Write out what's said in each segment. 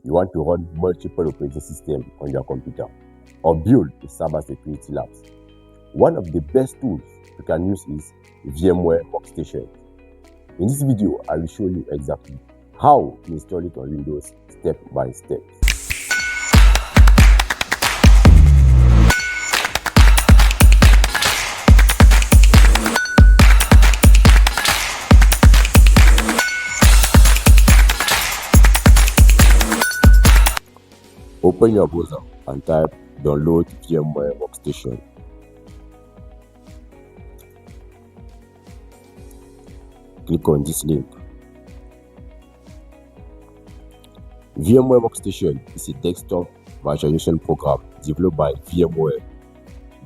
you want to run multiple operating systems on your computer, or build a cybersecurity labs. One of the best tools you can use is VMware Workstation. In this video, I will show you exactly how to install it on Windows step by step. Open your browser and type download VMware Workstation. Click on this link. VMware Workstation is a desktop virtualization program developed by VMware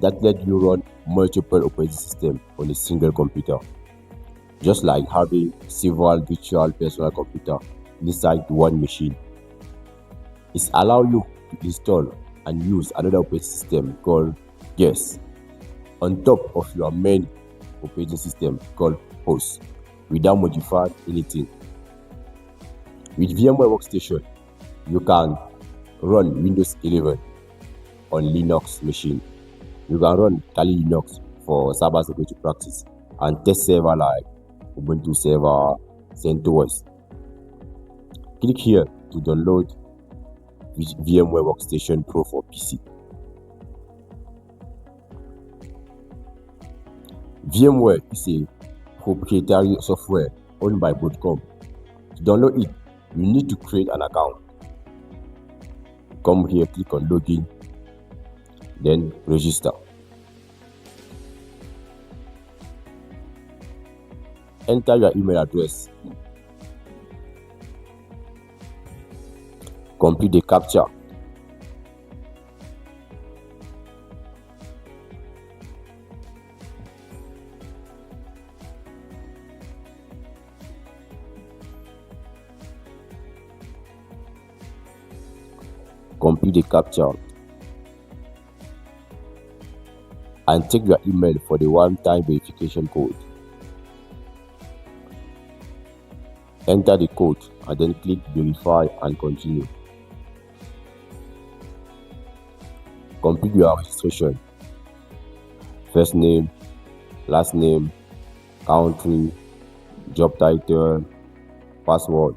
that lets you run multiple operating systems on a single computer, just like having several virtual personal computers inside one machine. It allows you to install and use another operating system called guest on top of your main operating system called host without modifying anything. With VMware Workstation, you can run Windows 11 on Linux machine. You can run Kali Linux for cybersecurity practice and test server like Ubuntu server, CentOS. Click here to download VMware Workstation Pro for PC. VMware is a proprietary software owned by Broadcom. To download it, you need to create an account. Come here, click on login, then register. Enter your email address. Complete the captcha. Complete the captcha and check your email for the one-time verification code. Enter the code and then click verify and continue. Complete your registration. First name, last name, country, job title, password.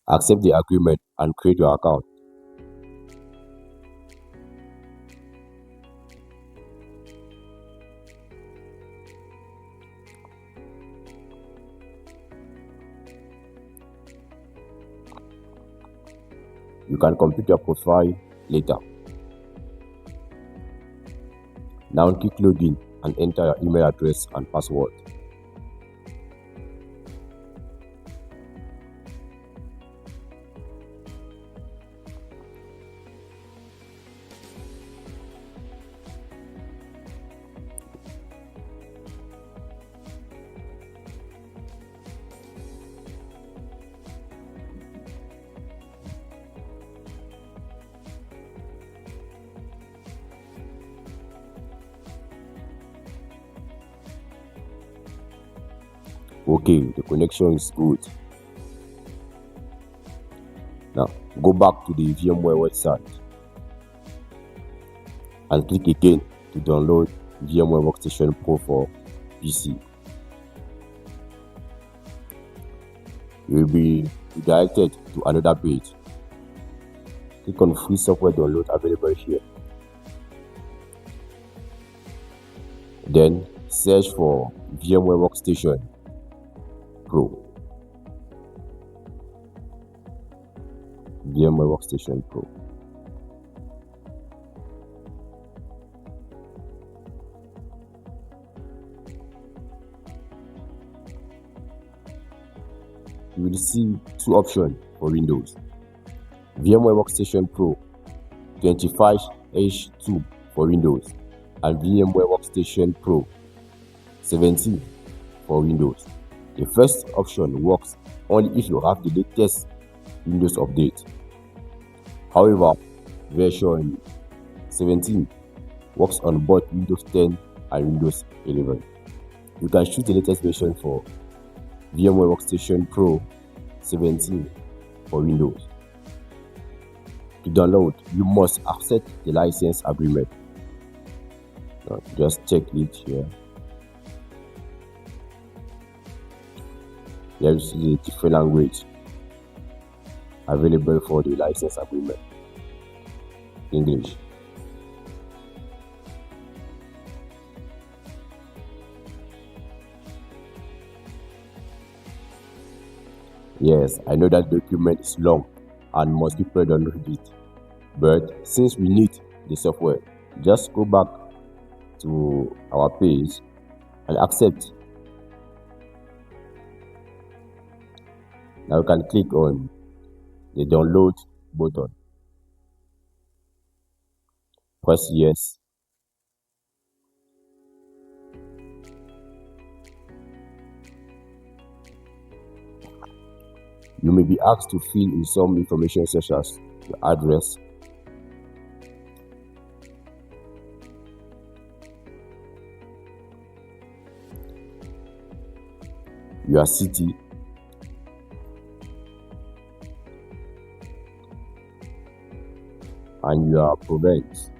Accept the agreement and create your account. You can complete your profile later. Now click login and enter your email address and password. Okay, the connection is good. Now go back to the VMware website and click again to download VMware Workstation Pro for PC. You will be redirected to another page. Click on free software download available here. Then search for VMware Workstation Pro. VMware Workstation Pro. You will see two options for Windows: VMware Workstation Pro 25H2 for Windows and VMware Workstation Pro 17 for Windows. The first option works only if you have the latest Windows update. However, version 17 works on both Windows 10 and Windows 11. You can choose the latest version for VMware Workstation Pro 17 for Windows. To download, you must accept the license agreement. Now, just check it here. There is the different language available for the license agreement. English. Yes, I know that document is long and most people don't read it. But since we need the software, just go back to our page and accept. Now you can click on the download button. Press yes. You may be asked to fill in some information such as your address, your city, and your province.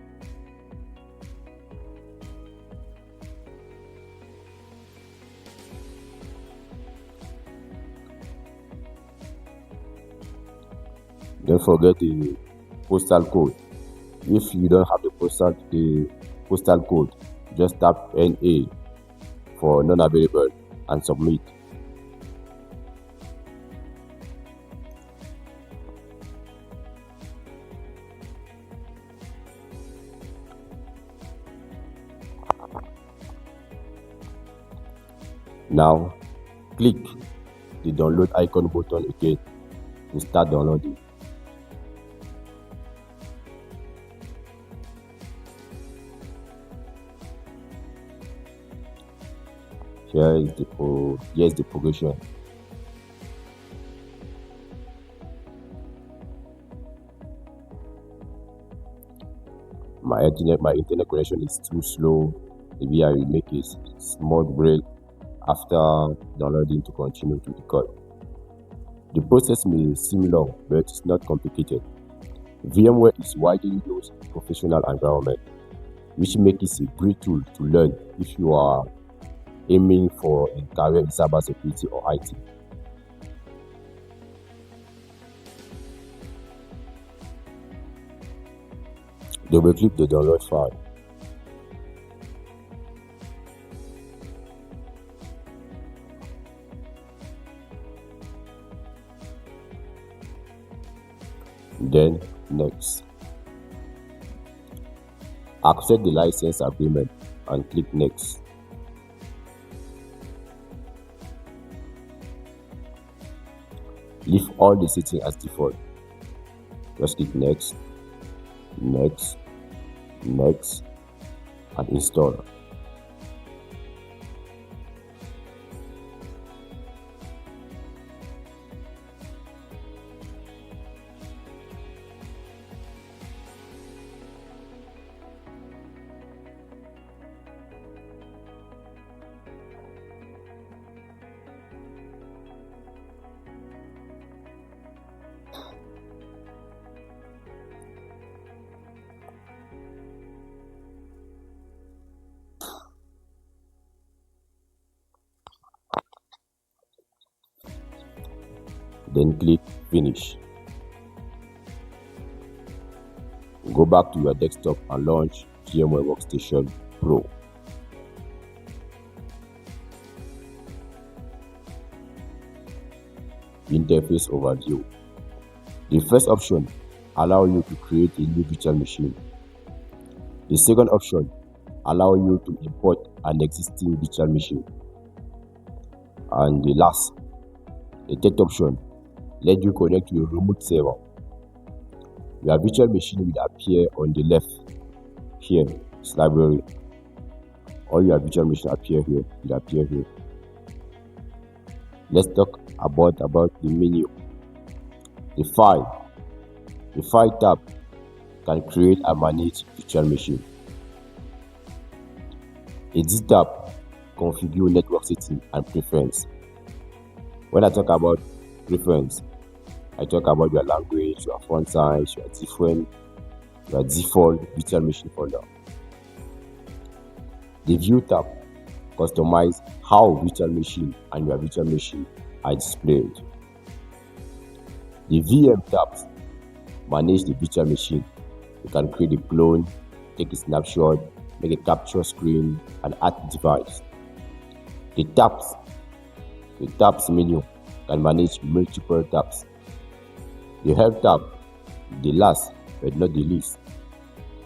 Don't forget the postal code. If you don't have the postal code, just tap NA for non-available and submit. Now, click the download icon button again to start downloading. Here's the progression. My internet connection is too slow. Maybe I will make a small break after downloading to continue to record. The process may seem long, but it's not complicated. VMware is widely used in professional environment, which makes it a great tool to learn if you are aiming for a career in cybersecurity or IT. Double-click the download file. Then next. Accept the license agreement and click next. Leave all the settings as default. Just click next, next, next, and install. Then click Finish. Go back to your desktop and launch VMware Workstation Pro. Interface overview. The first option allows you to create a new virtual machine. The second option allows you to import an existing virtual machine. And the third option, let you connect to a remote server. Your virtual machine will appear on the left here, it's library. All your virtual machine will appear here. Let's talk about the menu. The file. The file tab can create and manage virtual machine. Edit tab configure network setting and preference. When I talk about preference, I talk about your language, your font size, your default virtual machine folder. The view tab customize how virtual machine and your virtual machine are displayed. The VM tabs manage the virtual machine. You can create a clone, take a snapshot, make a capture screen, and add device. The tabs menu can manage multiple tabs. The help tab, the last but not the least,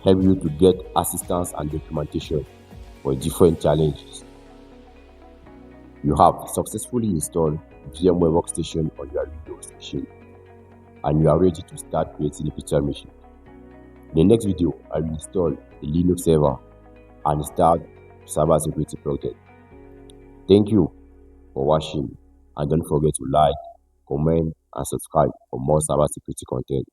help you to get assistance and documentation for different challenges. You have successfully installed VMware Workstation on your Windows machine, and you are ready to start creating a virtual machine. In the next video, I will install a Linux server and start cybersecurity project. Thank you for watching, and don't forget to like, comment, and subscribe for more cybersecurity content.